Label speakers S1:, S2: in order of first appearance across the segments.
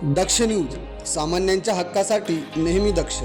S1: दक्ष news, सामान्यांच्या हक्कासाठी नेहमी दक्ष.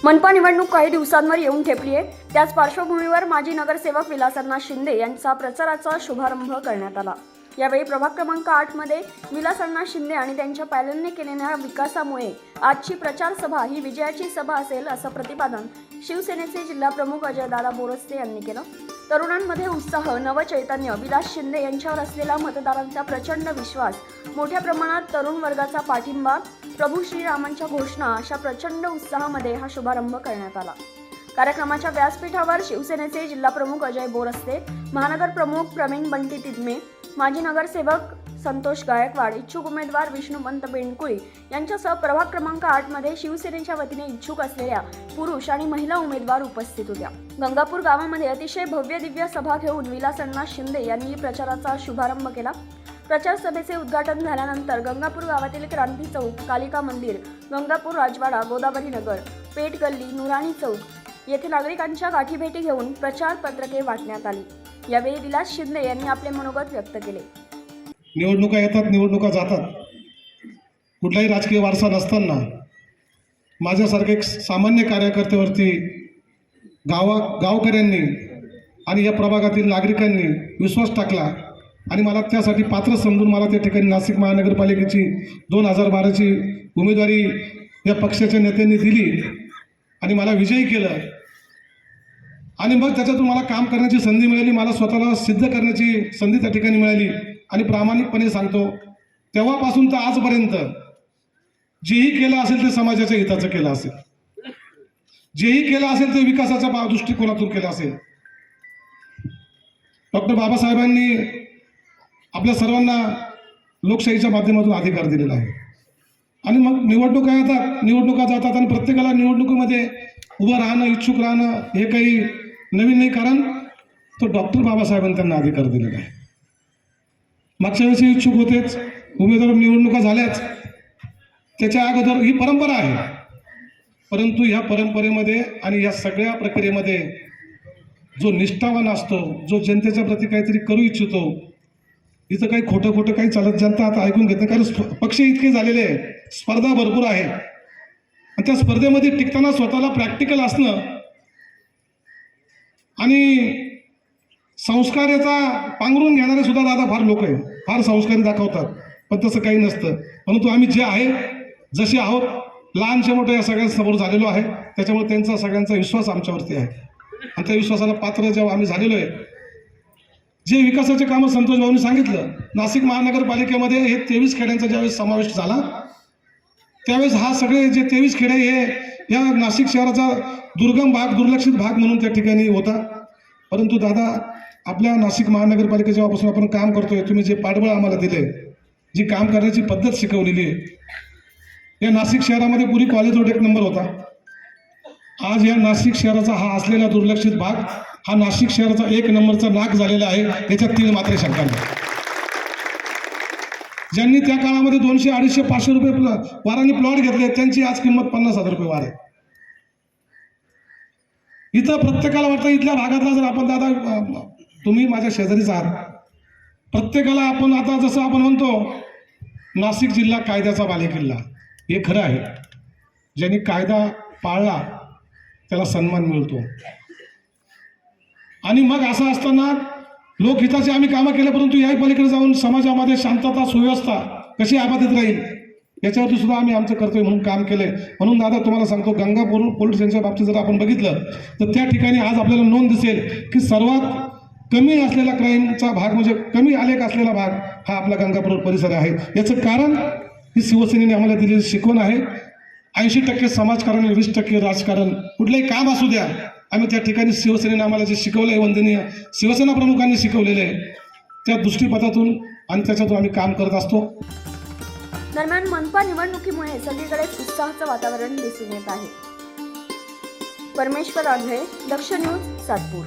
S2: मनपा निवडणूक काही दिवसांवर येऊन ठेपली आहे. त्याच पार्श्वभूमीवर माजी नगरसेवक विलासअण्णा शिंदे यांचा प्रचाराचा शुभारंभ करण्यात आला. यावेळी प्रभाग क्रमांक 8 मध्ये विलासअण्णा शिंदे आणि त्यांच्या पॅनलने केलेल्या विकासामुळे आजची प्रचार सभा ही विजयाची सभा असेल असं प्रतिपादन शिवसेनेचे जिल्हाप्रमुख अजयदादा बोरस्ते यांनी केलं. तरुणांमध्ये उत्साह, नवचैतन्य, विलास शिंदे यांच्यावर असलेला मतदारांचा प्रचंड विश्वास, मोठ्या प्रमाणात तरुण वर्गाचा पाठिंबा, प्रभू श्रीरामांच्या घोषणा अशा प्रचंड उत्साहामध्ये हा शुभारंभ करण्यात आला. कार्यक्रमाच्या व्यासपीठावर शिवसेनेचे जिल्हाप्रमुख अजय बोरस्ते, महानगर प्रमुख प्रवीण बंटी तिदमे, माजी नगरसेवक संतोष गायकवाड, इच्छुक उमेदवार विष्णुपंत बेंडकुळी यांच्यासह प्रभाग क्रमांक 8 मध्ये शिवसेनेच्या वतीने इच्छुक असलेल्या पुरुष आणि महिला उमेदवार उपस्थित होत्या. गंगापूर गावामध्ये अतिशय भव्य दिव्य सभा घेऊन विलासअण्णा शिंदे यांनी प्रचाराचा शुभारंभ केला. प्रचार सभेचे उद्घाटन झाल्यानंतर गंगापूर गावातील क्रांती चौक, कालिका मंदिर, गंगापूर राजवाडा, गोदावरी नगर, पेठ गल्ली, नुराणी चौक येथे नागरिकांच्या गाठीभेटी घेऊन प्रचार पत्रके वाटण्यात आली. यावेळी विलास शिंदे यांनी आपले मनोगत व्यक्त केले.
S3: निवडणुका येतात, निवडणुका जातात. कुठलाही राजकीय वारसा नसताना माझ्यासारखे एक सामान्य कार्यकर्त्यावरती गावकऱ्यांनी आणि या प्रभागातील नागरिकांनी विश्वास टाकला आणि मला त्यासाठी पात्र समजून मला त्या ठिकाणी नाशिक महानगरपालिकेची 2012ची उमेदवारी या पक्षाच्या नेत्यांनी दिली आणि मला विजयी केलं. आणि मग त्याच्यातून मला काम करण्याची संधी मिळाली, मला स्वतःला सिद्ध करण्याची संधी त्या ठिकाणी मिळाली. आणि प्रामाणिकपणे सांगतो, तेव्हापासून तर आजपर्यंत जेही केलं असेल ते समाजाच्या हिताचं केलं असेल, जेही केलं असेल ते विकासाच्या दृष्टिकोनातून केलं असेल. डॉक्टर बाबासाहेबांनी आपल्या सर्वांना लोकशाहीच्या माध्यमातून अधिकार दिलेला आहे. आणि मग निवडणुका येतात, निवडणुका जातात आणि प्रत्येकाला निवडणुकीमध्ये उभं राहणं, इच्छुक राहणं हे काही नवीन नाही, कारण तो डॉक्टर बाबासाहेबांनी त्यांना अधिकार दिलेला आहे. मागच्या वेळेस इच्छुक होतेच, उमेदवार निवडणुका झाल्याच, त्याच्या अगोदर ही परंपरा आहे. परंतु ह्या परंपरेमध्ये आणि या सगळ्या प्रक्रियेमध्ये जो निष्ठावान असतो, जो जनतेच्या प्रती काहीतरी करू इच्छितो, इथं काही खोटं काही चालत, जनता आता ऐकून घेत नाही. कारण पक्ष इतके झालेले आहे, स्पर्धा भरपूर आहे आणि त्या स्पर्धेमध्ये टिकताना स्वतःला प्रॅक्टिकल असणं आणि संस्कार याचा पांघरून घेणारे सुद्धा दादा फार लोक आहेत, फार संस्कारी दाखवतात, पण तसं काही नसतं. परंतु आम्ही जे आहे, जसे आहोत, लहानशे मोठे या सगळ्यांसमोर झालेलो आहे. त्याच्यामुळे त्यांचा सगळ्यांचा विश्वास आमच्यावरती आहे आणि त्या विश्वासाला पात्र जेव्हा आम्ही झालेलो आहे, जे विकासाचे कामं संतोष भाऊंनी सांगितलं, नाशिक महानगरपालिकेमध्ये हे 23 खेड्यांचा ज्यावेळेस समावेश झाला, त्यावेळेस हा सगळे जे 23 खेडे हे या नाशिक शहराचा दुर्गम भाग, दुर्लक्षित भाग म्हणून त्या ठिकाणी होता. परंतु दादा, आपल्या नाशिक महानगरपालिकेच्या जेव्हापासून आपण काम करतोय, तुम्ही जे पाठबळ आम्हाला दिले, जी काम करण्याची पद्धत शिकवलेली आहे, या नाशिक शहरामध्ये पूर्वी कॉलेज रोड 1 नंबर होता. आज या नाशिक शहराचा हा असलेला दुर्लक्षित भाग हा नाशिक शहराचा 1 नंबरचा नाक झालेला आहे. याच्यात 3 मात्रे शंका नाही. ज्यांनी त्या काळामध्ये 200, 250, 500 रुपये वारांनी प्लॉट घेतले, त्यांची आज किंमत 50,000 रुपये वार आहे. इथं प्रत्येकाला वाटतं, इथल्या भागातला जर आपण, दादा तुम्ही माझ्या शेजारीच आहात, प्रत्येकाला आपण आता जसं आपण म्हणतो, नाशिक जिल्हा कायद्याचा बालेकिल्ला, हे खरं आहे. ज्यांनी कायदा पाळला त्याला सन्मान मिळतो. आणि मग असं असताना लोकहिताचे आम्ही कामं केले, परंतु याही पलीकडे जाऊन समाजामध्ये शांतता, सुव्यवस्था कशी अबाधित राहील याच्यावरती सुद्धा आम्ही आमचं कर्तव्य म्हणून काम केले. म्हणून दादा तुम्हाला सांगतो, गंगापूर पोलीस स्टेशनच्या बाबतीत जर आपण बघितलं तर त्या ठिकाणी आज आपल्याला नोंद दिसेल की सर्वात कमी असलेला क्राईमचा भाग, म्हणजे कमी आलेख असलेला भाग हा आपला गंगापूर परिसर आहे. याचं कारण ही शिवसेनेने आम्हाला दिलेली शिकवण आहे. 80% समाजकारण आणि 20% राजकारण. कुठलंही काम असू द्या, आम्ही त्या ठिकाणी शिवसेनेने आम्हाला जे शिकवलं आहे, वंदनीय शिवसेना प्रमुखांनी शिकवलेलं आहे, त्या दृष्टीपथातून आणि त्याच्यातून आम्ही काम करत असतो.
S2: दरम्यान मनपा निवडणुकीमुळे सगळीकडेच उत्साहाचं वातावरण दिसून येत आहे. परमेश्वर आंधळे, दक्ष न्यूज, सातपूर.